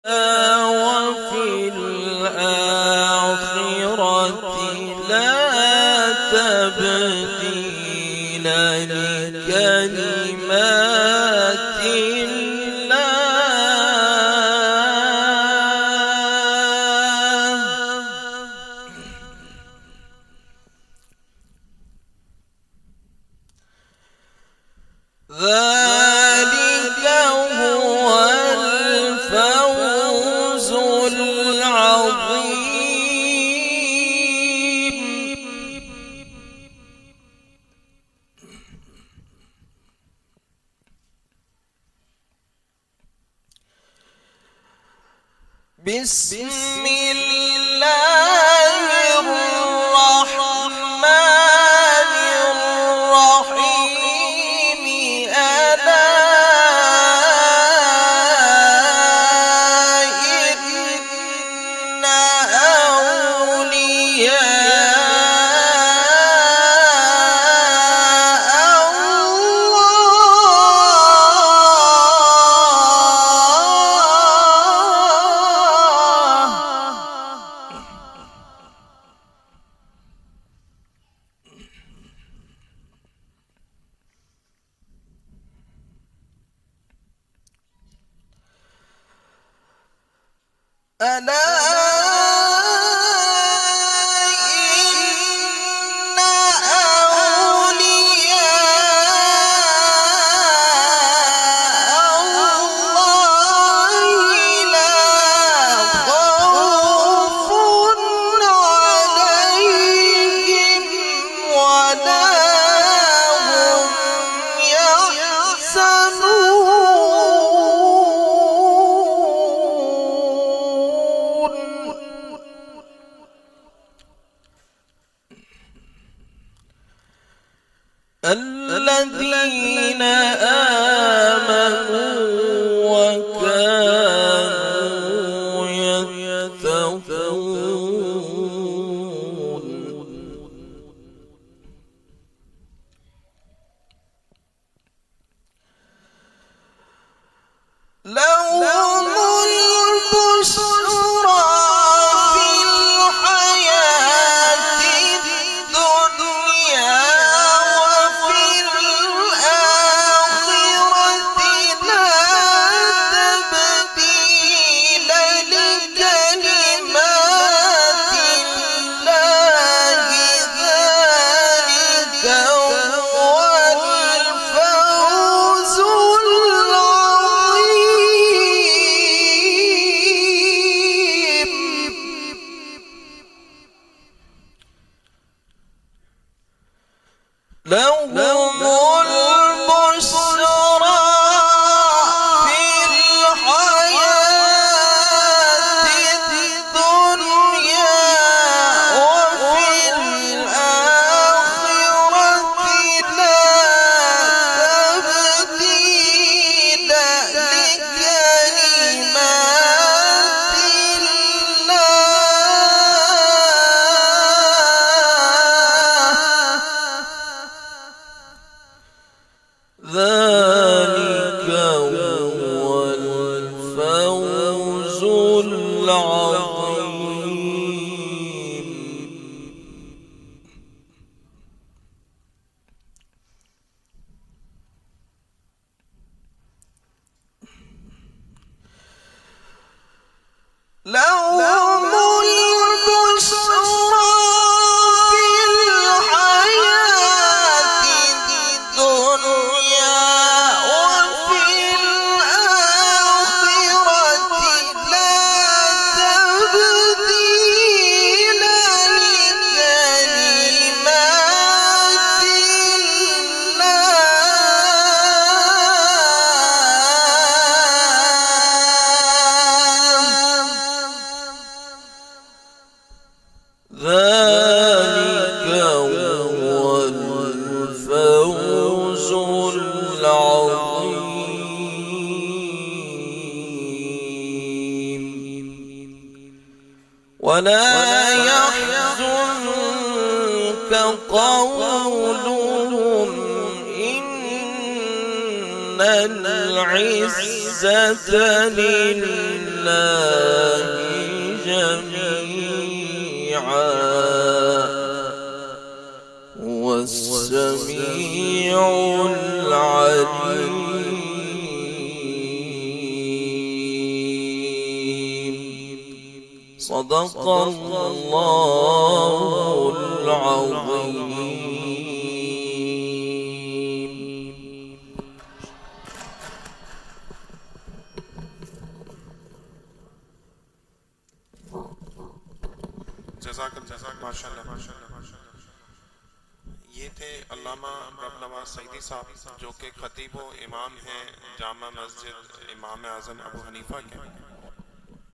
وفي الآخرة لا تبديل لكلمات ذلك هو الفوز العظيم. بسم الله الرحمن الرحيم. ألا إن الذين آمنوا وكانوا يتقون. لهم البشرى في الحياة الدنيا وفي الآخرة لا تبديل لكلمات الله. ذلك هو الفوز العظيم. لهم البشرى في الحياة الدنيا وفي الآخرة لا تبديل لكلمات الله. ذلك هو الفوز العظيم. لهم البشرى في الحياة الدنيا وفي الآخرة لا تبديل لكلمات الله. ذلك هو الفوز العظيم. ولا يحزنك قولهم إن العزة لله لله جميعا والسميع العليم. صدق الله العظيم. ये थे अल्लामा रबनवाज सईदी साहब, जो कि खतीब व इमाम हैं जामा मस्जिद इमाम आज़म अबू हनीफा के।